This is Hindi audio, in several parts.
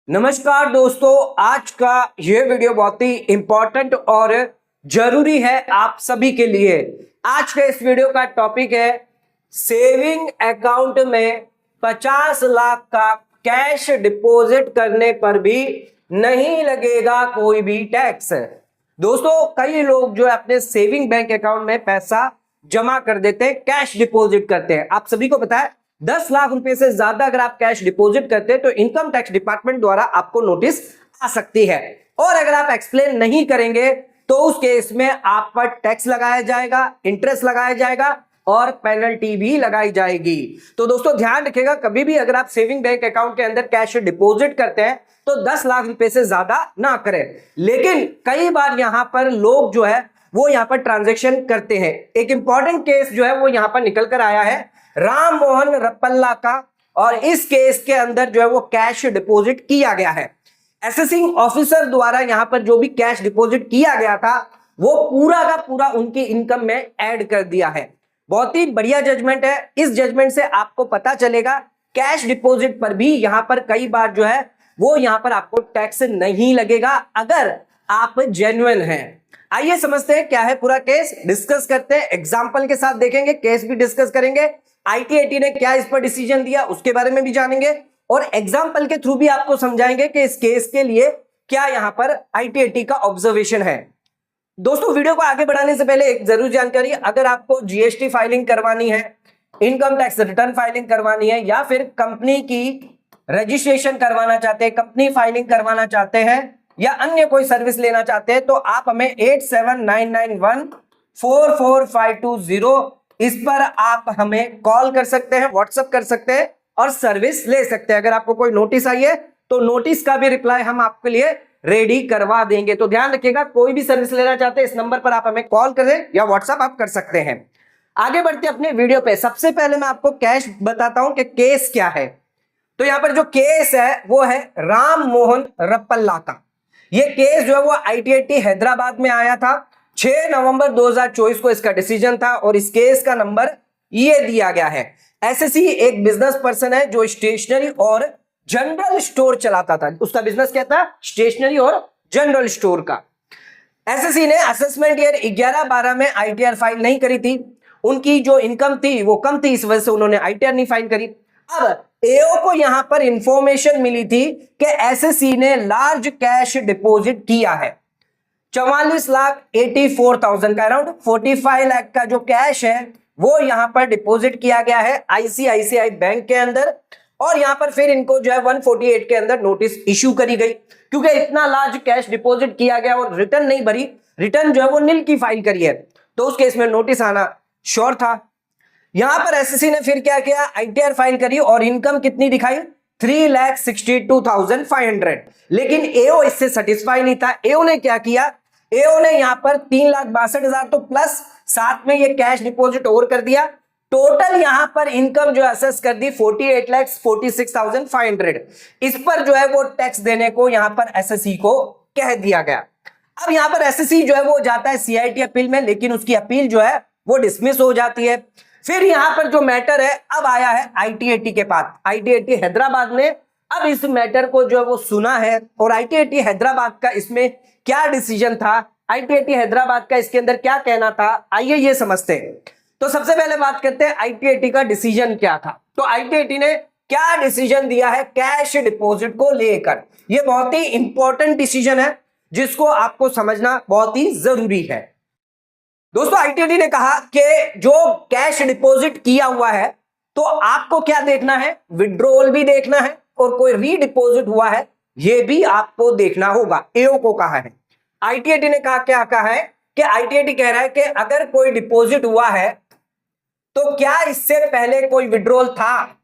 नमस्कार दोस्तों, आज का ये वीडियो बहुत ही इंपॉर्टेंट और जरूरी है आप सभी के लिए। आज के इस वीडियो का टॉपिक है सेविंग अकाउंट में 50 लाख का कैश डिपॉजिट करने पर भी नहीं लगेगा कोई भी टैक्स। दोस्तों, कई लोग जो है अपने सेविंग बैंक अकाउंट में पैसा जमा कर देते हैं, कैश डिपॉजिट करते हैं। आप सभी को पता है 10 लाख रुपए से ज्यादा अगर आप कैश डिपॉजिट करते हैं तो इनकम टैक्स डिपार्टमेंट द्वारा आपको नोटिस आ सकती है, और अगर आप एक्सप्लेन नहीं करेंगे तो उस केस में आप पर टैक्स लगाया जाएगा, इंटरेस्ट लगाया जाएगा और पेनल्टी भी लगाई जाएगी। तो दोस्तों ध्यान रखिएगा, कभी भी अगर आप सेविंग बैंक अकाउंट के अंदर कैश डिपॉजिट करते हैं तो 10 लाख रुपए से ज्यादा ना करें। लेकिन कई बार यहां पर लोग जो है वो यहां पर ट्रांजैक्शन करते हैं। एक इंपॉर्टेंट केस जो है वो यहां पर निकल कर आया है राम मोहन रपल्ला का, और इस केस के अंदर जो है वो कैश डिपॉजिट किया गया है। असेसिंग ऑफिसर द्वारा यहां पर जो भी कैश डिपॉजिट किया गया था वो पूरा का पूरा उनकी इनकम में ऐड कर दिया है। बहुत ही बढ़िया जजमेंट है। इस जजमेंट से आपको पता चलेगा कैश डिपॉजिट पर भी यहां पर कई बार जो है वो यहां पर आपको टैक्स नहीं लगेगा अगर आप जेन्युइन हैं। आइए समझते हैं क्या है पूरा केस, डिस्कस करते हैं, एग्जांपल के साथ देखेंगे, केस भी डिस्कस करेंगे, ITAT ने क्या इस पर डिसीजन दिया उसके बारे में भी जानेंगे, और एग्जांपल के थ्रू भी आपको समझाएंगे कि इस केस के लिए क्या यहां पर ITAT का ऑब्जर्वेशन है। दोस्तों, वीडियो को आगे बढ़ाने से पहले एक जरूर जानकारी, अगर आपको GST फाइलिंग करवानी है, इनकम टैक्स रिटर्न फाइलिंग करवानी है, या फिर कंपनी की रजिस्ट्रेशन करवाना चाहते हैं, कंपनी फाइलिंग करवाना चाहते हैं, या अन्य कोई सर्विस लेना चाहते हैं, तो आप हमें 8799144520 इस पर आप हमें कॉल कर सकते हैं, व्हाट्सएप कर सकते हैं और सर्विस ले सकते हैं। अगर आपको कोई नोटिस आई है तो नोटिस का भी रिप्लाई हम आपके लिए रेडी करवा देंगे। तो ध्यान रखिएगा, कोई भी सर्विस लेना चाहते हैं इस नंबर पर आप हमें कॉल करें या व्हाट्सएप आप कर सकते हैं। आगे बढ़ते अपने वीडियो पे। सबसे पहले मैं आपको कैश बताता हूं कि केस क्या है। तो यहां पर जो केस है वो है राम मोहन रपल्ला का। ये केस जो है वो ITAT हैदराबाद में आया था। 6 नवंबर 2024 को इसका डिसीजन था, और इस केस का नंबर ये दिया गया है। SSC एक बिजनेस पर्सन है जो स्टेशनरी और जनरल स्टोर चलाता था। उसका बिजनेस क्या था? स्टेशनरी और जनरल स्टोर का। SSC ने असेसमेंट ईयर 11-12 में ITR फाइल नहीं करी थी। उनकी जो इनकम थी वो कम थी, इस वजह से उन्होंने ITR नहीं फाइल करी। अब AO को यहां पर इंफॉर्मेशन मिली थी कि SSC ने लार्ज कैश डिपॉजिट किया है। 44,84,000 का, अराउंड 45 लाख का जो कैश है वो यहां पर डिपॉजिट किया गया है ICICI बैंक के अंदर, और यहां पर फिर इनको जो है 148 के अंदर नोटिस इश्यू करी गई, क्योंकि इतना लार्ज कैश डिपॉजिट किया गया और रिटर्न नहीं भरी, रिटर्न जो है वो नील की फाइल करी है, तो उस केस में नोटिस आना श्योर था। यहां पर SSC ने फिर क्या किया? ITR फाइल करी और इनकम कितनी दिखाई? 3,62,500। लेकिन AO इससे सेटिस्फाई नहीं था। AO ने क्या किया? AO ने यहां पर 3,62,000 तो प्लस साथ में ये कैश डिपॉजिट और कर दिया। टोटल यहां पर इनकम जो असेस कर दी 48,46,500। इस पर जो है वो टैक्स देने को यहां पर SSC को कह दिया गया। अब यहां पर SSC जो है वो जाता है CIT अपील में, लेकिन उसकी अपील जो है वो डिसमिस हो जाती है। फिर यहां पर जो मैटर है अब आया है ITAT के पास। ITAT हैदराबाद ने अब इस मैटर को जो है वो सुना है, और ITAT हैदराबाद का इसमें क्या डिसीजन था, ITAT हैदराबाद का इसके अंदर क्या कहना था, आइए ये समझते हैं। तो सबसे पहले बात करते हैं ITAT का डिसीजन क्या था। तो ITAT ने क्या डिसीजन दिया है कैश डिपॉजिट को लेकर। यह बहुत ही इंपॉर्टेंट डिसीजन है जिसको आपको समझना बहुत ही जरूरी है। दोस्तों, ITAT ने कहा कि जो कैश डिपॉजिट किया हुआ है तो आपको क्या देखना है? विड्रॉल भी देखना है, और कोई रीडिपॉजिट हुआ है ये भी आपको देखना होगा। AO को कहा है। ITAT ने कहा क्या कहा है कि ITAT कह रहा है कि अगर कोई डिपॉजिट हुआ है तो क्या इससे पहले कोई विड्रॉल था?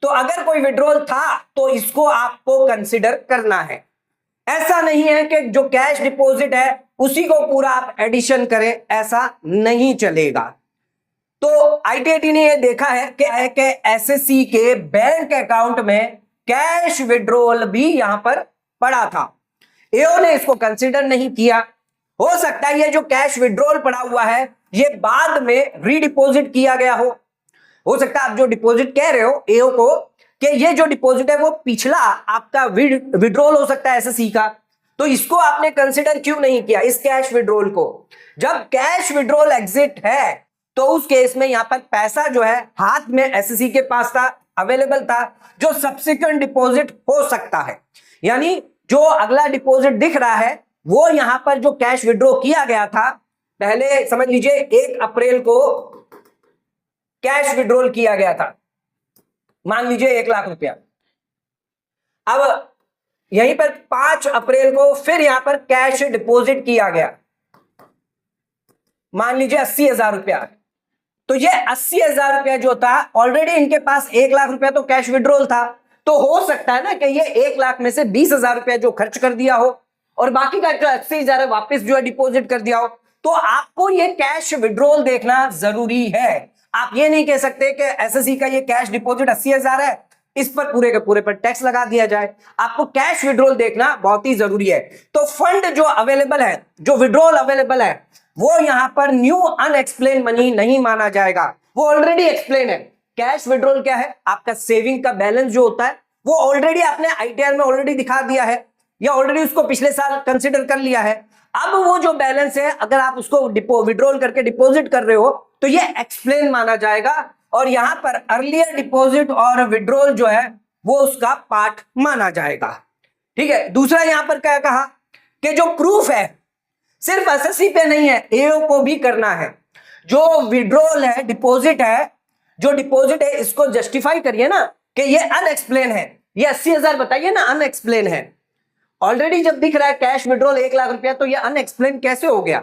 तो अगर कोई विड्रॉल था तो इसको आपको कंसिडर करना है। ऐसा नहीं है कि जो कैश डिपॉजिट है उसी को पूरा आप एडिशन करें, ऐसा नहीं चलेगा। तो ITAT ने यह देखा है कि SSC के बैंक अकाउंट में कैश विड्रॉल भी यहां पर पड़ा था। AO ने इसको कंसीडर नहीं किया। हो सकता है ये जो कैश विड्रॉल पड़ा हुआ है ये बाद में रीडिपॉजिट किया गया हो सकता है आप जो डिपॉजिट कह रहे हो AO को कि ये जो डिपॉजिट है वो पिछला आपका विड्रॉल हो सकता है एसएससी का, तो इसको आपने कंसिडर क्यों नहीं किया इस कैश विड्रॉल को? जब कैश विड्रॉल एग्जिट है तो उस केस में यहां पर पैसा जो है हाथ में एसएससी के पास था, अवेलेबल था, जो सब्सिक्वेंट डिपॉजिट हो सकता है। यानी जो अगला डिपॉजिट दिख रहा है वो यहां पर जो कैश विड्रॉ किया गया था, पहले समझ लीजिए 1 अप्रैल को कैश विड्रॉल किया गया था, मान लीजिए 1 लाख रुपया। अब यहीं पर 5 अप्रैल को फिर यहां पर कैश डिपॉजिट किया गया, मान लीजिए 80,000 रुपया। तो ये 80,000 रुपया जो था ऑलरेडी इनके पास 1 लाख रुपया तो कैश विड्रॉल था, तो हो सकता है ना कि ये 1 लाख में से 20,000 रुपया जो खर्च कर दिया हो और बाकी का 80,000 वापस जो है डिपॉजिट कर दिया हो। तो आपको ये कैश विड्रॉल देखना जरूरी है। आप ये नहीं कह सकते कि एसएससी का ये कैश डिपॉजिट 80,000 है, इस पर पूरे के पूरे पर टैक्स लगा दिया जाए। आपको कैश विड्रॉल देखना बहुत ही जरूरी है। तो फंड जो अवेलेबल है, जो विड्रॉल अवेलेबल है, वो यहां पर न्यू अनएक्सप्लेन मनी नहीं माना जाएगा, वो ऑलरेडी एक्सप्लेन है। कैश विड्रॉल क्या है? आपका सेविंग का बैलेंस जो होता है वो ऑलरेडी आपने आईटीआर में ऑलरेडी दिखा दिया है या ऑलरेडी उसको पिछले साल कंसिडर कर लिया है। अब वो जो बैलेंस है अगर आप उसको विड्रॉल करके डिपॉजिट कर रहे हो तो ये एक्सप्लेन माना जाएगा और यहां पर अर्लियर डिपॉजिट और विड्रॉल जो है वो उसका पार्ट माना जाएगा। ठीक है। दूसरा यहां पर क्या कहा कि जो प्रूफ है सिर्फ एसएससी पे नहीं है, एओ को भी करना है। जो विड्रॉल है, डिपॉजिट है, जो डिपॉजिट है इसको जस्टिफाई करिए ना कि ये अनएक्सप्लेन है। ये 80,000 बताइए ना अनएक्सप्लेन है। ऑलरेडी जब दिख रहा है कैश विड्रॉल 1 लाख रुपया, तो ये अनएक्सप्लेन कैसे हो गया?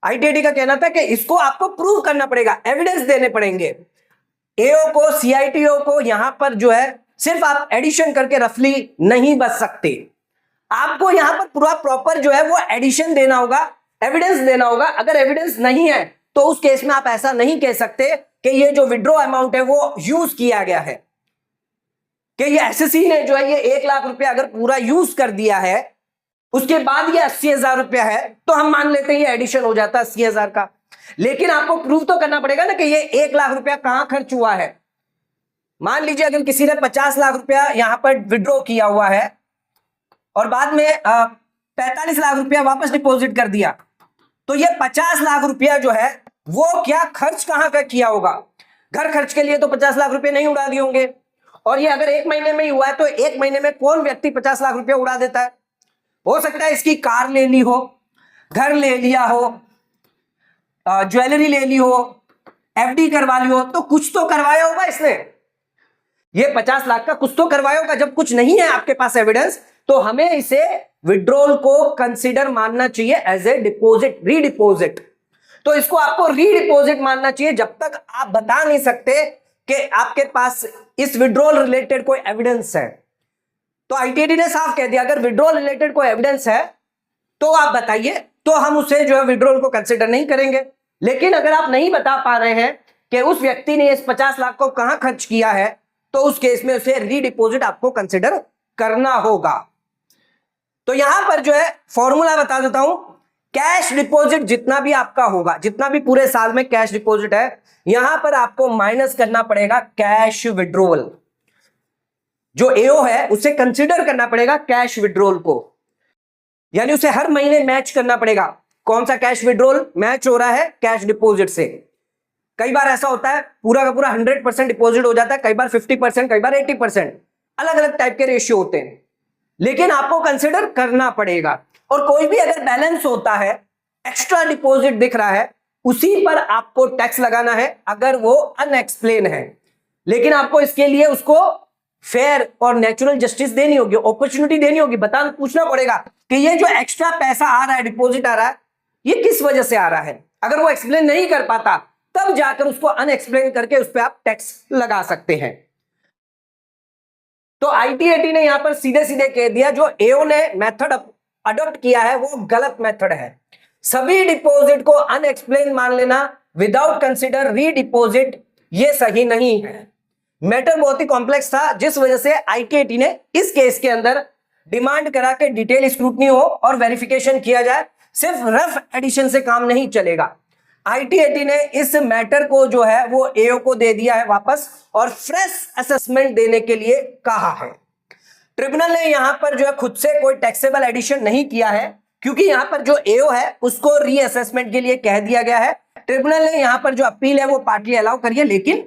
आईटीआईटी का कहना था कि इसको आपको प्रूव करना पड़ेगा, एविडेंस देने पड़ेंगे। एओ को, सीआईटीओ को यहां पर जो है सिर्फ आप एडिशन करके रफली नहीं बच सकते, आपको यहां पर पूरा प्रॉपर जो है वो एडिशन देना होगा, एविडेंस देना होगा। अगर एविडेंस नहीं है तो उस केस में आप ऐसा नहीं कह सकते कि ये जो विड्रॉ अमाउंट है वो यूज किया गया है, कि ये एसएससी ने जो है ये 1 लाख रुपया अगर पूरा यूज कर दिया है उसके बाद ये 80,000 रुपया है तो हम मान लेते हैं ये एडिशन हो जाता है 80,000 का। लेकिन आपको प्रूव तो करना पड़ेगा ना कि ये 1 लाख रुपया कहां खर्च हुआ है। मान लीजिए अगर किसी ने 50 लाख रुपया यहां पर विड्रॉ किया हुआ है और बाद में 45 लाख रुपया वापस डिपॉजिट कर दिया, तो ये 50 लाख रुपया जो है वो क्या खर्च कहां का किया होगा? घर खर्च के लिए तो 50 लाख रुपए नहीं उड़ा दिए होंगे। और ये अगर 1 महीने में ही हुआ है तो 1 महीने में कौन व्यक्ति 50 लाख रुपया उड़ा देता है? हो सकता है इसकी कार ले ली हो, घर ले लिया हो, ज्वेलरी ले ली हो, एफडी करवा ली हो, तो कुछ तो करवाया होगा इसने। ये 50 लाख का कुछ तो करवाया होगा। जब कुछ नहीं है आपके पास एविडेंस तो हमें इसे विड्रॉल को कंसीडर मानना चाहिए एज ए डिपॉजिट, रीडिपॉजिट। तो इसको आपको रीडिपॉजिट मानना चाहिए जब तक आप बता नहीं सकते कि आपके पास इस विड्रॉल रिलेटेड कोई एविडेंस है। तो आईटीआईटी ने साफ कह दिया अगर विड्रॉल रिलेटेड कोई एविडेंस है तो आप बताइए, तो हम उसे जो है विड्रॉल को कंसीडर नहीं करेंगे। लेकिन अगर आप नहीं बता पा रहे हैं कि उस व्यक्ति ने इस 50 लाख को कहां खर्च किया है तो उस केस में उसे रीडिपॉजिट आपको कंसीडर करना होगा। तो यहां पर जो है फॉर्मूला बता देता हूं। कैश डिपॉजिट जितना भी आपका होगा, जितना भी पूरे साल में कैश डिपॉजिट है, यहां पर आपको माइनस करना पड़ेगा कैश विड्रॉल। जो एओ है उसे कंसीडर करना पड़ेगा कैश विड्रॉल को, यानी उसे हर महीने मैच करना पड़ेगा। कौन सा कैश विड्रॉल मैच हो रहा है कैश डिपॉजिट से। कई बार ऐसा होता है पूरा का पूरा 100% डिपॉजिट हो जाता है, कई बार 50%, कई बार 80%, अलग अलग टाइप के रेशियो होते हैं, लेकिन आपको कंसीडर करना पड़ेगा। और कोई भी अगर बैलेंस होता है, एक्स्ट्रा डिपॉजिट दिख रहा है, उसी पर आपको टैक्स लगाना है अगर वो अनएक्सप्लेन है। लेकिन आपको इसके लिए उसको फेयर और नेचुरल जस्टिस देनी होगी, अपॉर्चुनिटी देनी होगी, पूछना पड़ेगा कि ये जो एक्स्ट्रा पैसा आ रहा है, डिपॉजिट आ रहा है, ये किस वजह से आ रहा है। अगर वो एक्सप्लेन नहीं कर पाता तब जाकर उसको अनएक्सप्लेन करके उस पर आप टैक्स लगा सकते हैं। तो आईटीआईटी ने यहां पर सीधे सीधे कह दिया जो एओ ने मेथड अडॉप्ट किया है वो गलत मेथड है। सभी डिपॉजिट को अनएक्सप्लेन मान लेना विदाउट कंसीडर रीडिपॉजिट, ये सही नहीं है। मैटर बहुत ही कॉम्प्लेक्स था, जिस वजह से आईटीआईटी ने इस केस के अंदर डिमांड करा के डिटेल स्क्रूटनी हो और वेरिफिकेशन किया जाए। सिर्फ रफ एडिशन से काम नहीं चलेगा। ITAT ने इस मैटर को जो है वो AO को दे दिया है वापस और फ्रेश असेसमेंट देने के लिए कहा है। ट्रिब्यूनल ने यहां पर जो है खुद से कोई टैक्सेबल एडिशन नहीं किया है, क्योंकि यहां पर जो AO है उसको रीअसेसमेंट के लिए कह दिया गया है। ट्रिब्यूनल ने यहां पर जो अपील है वो पार्टली अलाउ करिए, लेकिन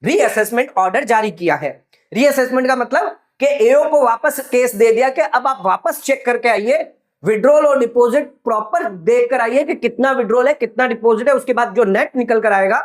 रीअसेसमेंट ऑर्डर जारी किया है। रीअसेसमेंट का मतलब कि AO को वापस केस दे दिया कि अब आप वापस चेक करके आइए, विड्रॉल और डिपॉजिट प्रॉपर देख कर आइए कि कितना विड्रॉल है कितना डिपॉजिट है, उसके बाद जो नेट निकल कर आएगा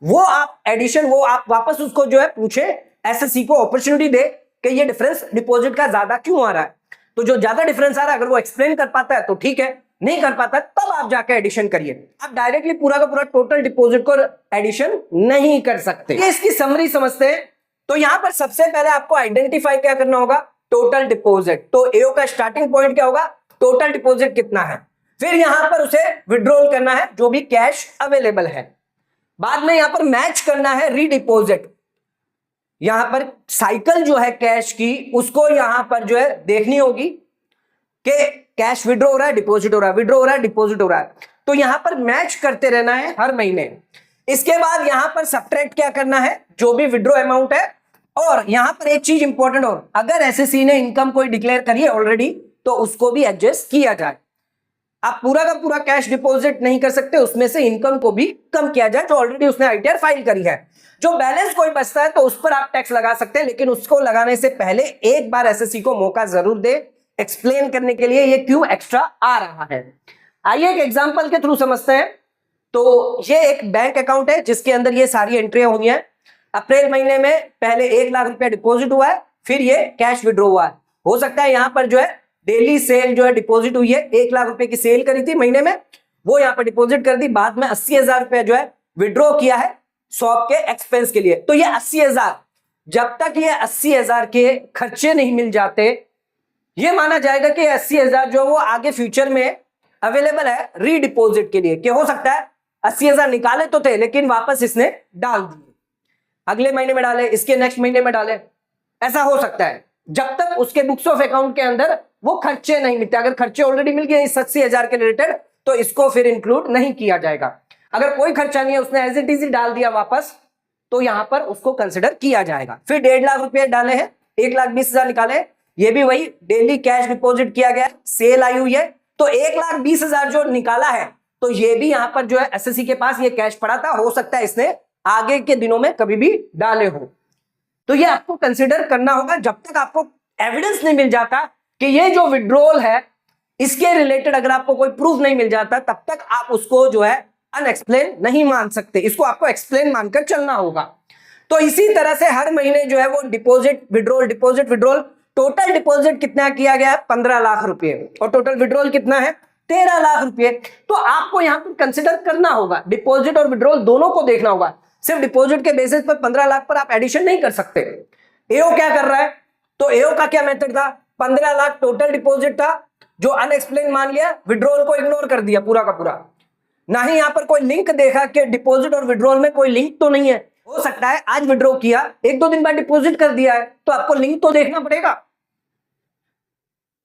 वो आप एडिशन वो आप वापस उसको जो है पूछे, SSC को अपॉर्चुनिटी दे कि ये डिफरेंस डिपॉजिट का ज्यादा क्यों आ रहा है। तो जो ज्यादा डिफरेंस आ रहा है अगर वो एक्सप्लेन कर पाता है तो ठीक है, नहीं कर पाता तब आप जाकर एडिशन करिए। आप डायरेक्टली पूरा का पूरा टोटल डिपॉजिट को एडिशन नहीं कर सकते। ये इसकी समरी समझते हैं। तो यहां पर सबसे पहले आपको आइडेंटिफाई क्या करना होगा, टोटल डिपॉजिट। तो AO का स्टार्टिंग पॉइंट क्या होगा, टोटल डिपॉजिट कितना है, फिर यहां पर उसे विड्रॉल करना है जो भी कैश अवेलेबल है। बाद में यहां पर मैच करना है रीडिपॉजिट। यहां पर साइकिल जो है कैश की उसको यहां पर जो है देखनी होगी कि कैश विड्रॉ हो रहा है डिपॉजिट हो रहा है, विड्रॉ हो रहा है डिपॉजिट हो रहा है, तो यहां पर मैच करते रहना है हर महीने। इसके बाद यहां पर सब्ट्रैक्ट क्या करना है, जो भी विड्रॉ अमाउंट है। और यहां पर एक चीज इंपॉर्टेंट और, अगर SSC ने इनकम कोई डिक्लेयर करी है ऑलरेडी तो उसको भी एडजस्ट किया जाए। आप पूरा का पूरा कैश डिपॉजिट नहीं कर सकते, उसमें से इनकम को भी कम किया जाए जो ऑलरेडी उसने ITR फाइल करी है। जो बैलेंस कोई बचता है तो उस पर आप टैक्स लगा सकते हैं, लेकिन उसको लगाने से पहले एक बार SSC को मौका जरूर दे एक्सप्लेन करने के लिए ये क्यों एक्स्ट्रा आ रहा है। आइए एक एग्जांपल के थ्रू समझते हैं। तो ये एक बैंक अकाउंट है जिसके अंदर ये सारी एंट्रियां हुई हैं। अप्रैल महीने में पहले 1 लाख रुपया डिपॉजिट हुआ है, फिर ये कैश विड्रॉ हुआ है। हो सकता है यहां पर जो है डेली सेल जो है डिपॉजिट हुई है, 1 लाख रुपए की सेल करी थी महीने में, वो यहां पर डिपॉजिट कर दी। बाद में 80,000 रुपया जो है विड्रॉ किया है शॉप के एक्सपेंस के लिए। तो ये 80,000, जब तक ये 80,000 के खर्चे नहीं मिल जाते, ये माना जाएगा कि 80,000 जो वो आगे फ्यूचर में अवेलेबल है रीडिपॉजिट के लिए। क्या हो सकता है 80,000 निकाले तो थे लेकिन वापस इसने डाल दिए, अगले महीने में डाले, इसके नेक्स्ट महीने में डाले, ऐसा हो सकता है जब तक उसके बुक्स ऑफ अकाउंट के अंदर वो खर्चे नहीं मिलते। अगर खर्चे ऑलरेडी मिल गए इस 80,000 के रिलेटेड तो इसको फिर इंक्लूड नहीं किया जाएगा। अगर कोई खर्चा नहीं है, उसने एज इट इज डाल दिया वापस, तो यहां पर उसको कंसिडर किया जाएगा। फिर 1.5 लाख रुपए डाले हैं, 1,20,000 निकाले, ये भी वही डेली कैश डिपॉजिट किया गया, सेल आई हुई है, तो 1,20,000 जो निकाला है, तो ये भी यहां पर जो है SSC के पास ये कैश पड़ा था, हो सकता है इसने आगे के दिनों में कभी भी डाले हो। तो ये आपको कंसिडर करना होगा जब तक आपको एविडेंस नहीं मिल जाता कि ये जो विड्रॉल है इसके रिलेटेड अगर आपको कोई प्रूफ नहीं मिल जाता, तब तक आप उसको जो है अनएक्सप्लेन नहीं मान सकते, इसको आपको एक्सप्लेन मानकर चलना होगा। तो इसी तरह से हर महीने जो है वो deposit withdrawal deposit withdrawal, total deposit कितना किया गया है 15 लाख रुपए और टोटल विड्रॉल कितना है 13 लाख रुपए। तो आपको यहां पर कंसिडर करना होगा, डिपॉजिट और विड्रॉल दोनों को देखना होगा। सिर्फ डिपॉजिट के बेसिस पर 15 लाख पर आप एडिशन नहीं कर सकते। AO क्या कर रहा है, तो AO का क्या मेथड था, 15 लाख टोटल डिपॉजिट था जो अनएक्सप्लेन मान लिया, विड्रॉल को इग्नोर कर दिया पूरा का पूरा। ना ही यहां पर कोई लिंक देखा कि डिपॉजिट और विड्रॉल में कोई लिंक तो नहीं है। हो सकता है आज विड्रॉ किया 1-2 दिन बाद डिपॉजिट कर दिया है, तो आपको लिंक तो देखना पड़ेगा।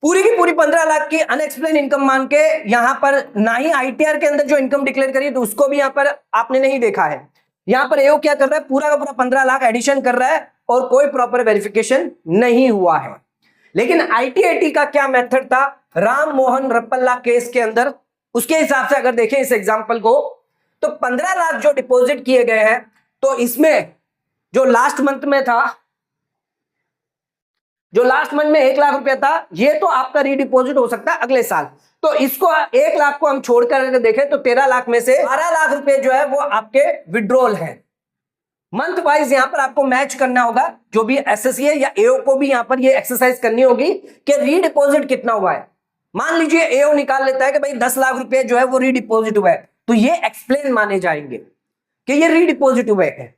पूरी की पूरी 15 लाख की अनएक्सप्लेन इनकम मान के यहां पर ना ही ITR के अंदर जो इनकम डिक्लेयर करी तो उसको भी यहां पर आपने नहीं देखा है। यहां पर AO क्या कर रहा है, पूरा का पूरा 15 लाख एडिशन कर रहा है और कोई प्रॉपर वेरिफिकेशन नहीं हुआ है। लेकिन ITAT का क्या मेथड था राम मोहन रप्पल्ला केस के अंदर, उसके हिसाब से अगर देखें इस एग्जांपल को, तो 15 लाख जो डिपॉजिट किए गए हैं, तो इसमें जो लास्ट मंथ में था, जो लास्ट मंथ में 1 लाख रुपया था, ये तो आपका रीडिपॉजिट हो सकता है अगले साल। तो इसको 1 लाख को हम छोड़कर अगर देखें तो 13 लाख में से 12 लाख रुपए जो है वो आपके विड्रॉल है। मंथ वाइज यहां पर आपको मैच करना होगा, जो भी SSC है या AO को भी यहां पर ये एक्सरसाइज करनी होगी कि रीडिपॉजिट कितना हुआ है। मान लीजिए AO निकाल लेता है कि भाई 10 लाख रुपए जो है वो रीडिपॉजिट हुआ है, तो ये एक्सप्लेन माने जाएंगे कि ये रीडिपॉजिट हुए हैं।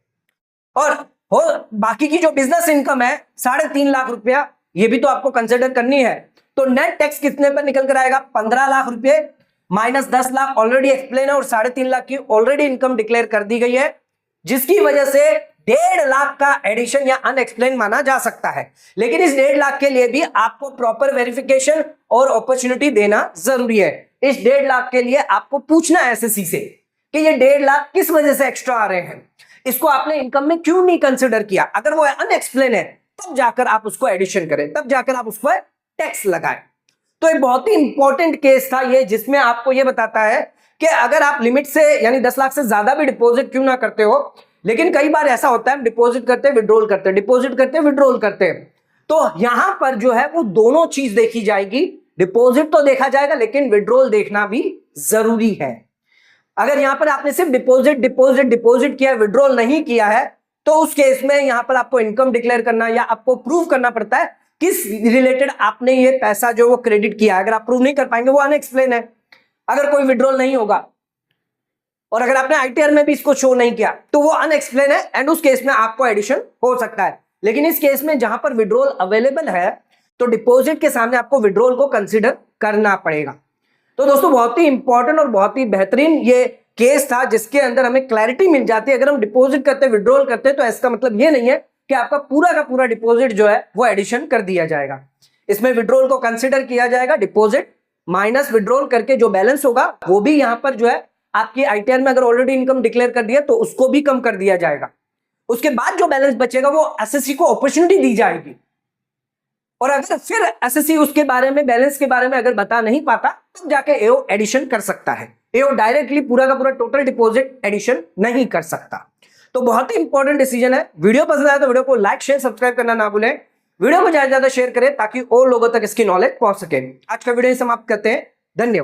और बाकी की जो बिजनेस इनकम है 3.5 लाख रुपया, ये भी तो आपको कंसिडर करनी है। तो नेट टैक्स कितने पर निकल कर आएगा, 15 लाख रुपए माइनस 10 लाख ऑलरेडी एक्सप्लेन है और 3.5 लाख की ऑलरेडी इनकम डिक्लेयर कर दी गई है, जिसकी वजह से 1.5 लाख का एडिशन या अनएक्सप्लेन माना जा सकता है। लेकिन इस 1.5 लाख के लिए भी आपको प्रॉपर वेरिफिकेशन और अपॉर्चुनिटी देना जरूरी है। इस 1.5 लाख के लिए आपको पूछना है SSC से कि ये 1.5 लाख किस वजह से एक्स्ट्रा आ रहे हैं, इसको आपने इनकम में क्यों नहीं कंसिडर किया। अगर वो अनएक्सप्लेन है तब जाकर आप उसको एडिशन करें, तब जाकर आप उस पर टैक्स लगाएं। तो एक बहुत ही इंपॉर्टेंट केस था ये, जिसमें आपको ये बताता है कि अगर आप लिमिट से यानी 10 लाख से ज्यादा भी डिपॉजिट क्यों ना करते हो, लेकिन कई बार ऐसा होता है हम डिपॉजिट करते हैं विड्रॉल करते हैं, डिपॉजिट करते हैं विड्रॉल करते हैं, तो यहां पर जो है वो दोनों चीज देखी जाएगी। डिपॉजिट तो देखा जाएगा लेकिन विड्रॉल देखना भी जरूरी है। अगर यहां पर आपने सिर्फ डिपॉजिट डिपॉजिट डिपॉजिट किया, विड्रॉल नहीं किया है, तो उस केस में यहां पर आपको इनकम डिक्लेयर करना या आपको प्रूव करना पड़ता है किस रिलेटेड आपने ये पैसा जो वो क्रेडिट किया। अगर आप प्रूव नहीं कर पाएंगे वो अनएक्सप्लेन है। अगर कोई विड्रॉल नहीं होगा और अगर आपने आईटीआर में भी इसको शो नहीं किया तो वो अनएक्सप्लेन है एंड उस केस में आपको एडिशन हो सकता है। लेकिन इस केस में जहां पर विड्रॉल अवेलेबल है तो डिपॉजिट के सामने आपको विड्रॉल को कंसीडर करना पड़ेगा। तो दोस्तों बहुत ही इंपॉर्टेंट और बहुत ही बेहतरीन ये केस था जिसके अंदर हमें क्लैरिटी मिल जाती है। अगर हम डिपॉजिट करते हैं विड्रॉल करते हैं तो इसका मतलब ये नहीं है कि आपका पूरा का पूरा डिपॉजिट जो है वो एडिशन कर दिया जाएगा। इसमें विड्रॉल को कंसीडर किया जाएगा, डिपॉजिट माइनस विड्रॉल करके जो बैलेंस होगा वो भी यहां पर जो है आपकी आईटीआर में अगर ऑलरेडी इनकम डिक्लेयर कर दिया तो उसको भी कम कर दिया जाएगा। उसके बाद जो बैलेंस बचेगा वो एसएससी को अपॉर्चुनिटी दी जाएगी, और अगर फिर एसएससी उसके बारे में बैलेंस के बारे में अगर बता नहीं पाता तो जाके एओ एडिशन कर सकता है। एओ डायरेक्टली पूरा का पूरा टोटल डिपॉजिट एडिशन नहीं कर सकता। तो बहुत ही इंपॉर्टेंट डिसीजन है। वीडियो पसंद आया तो वीडियो को लाइक शेयर सब्सक्राइब करना ना भूलें। वीडियो को ज्यादा से ज्यादा शेयर करें ताकि और लोगों तक इसकी नॉलेज पहुंच सके। आज का वीडियो समाप्त करते हैं। धन्यवाद।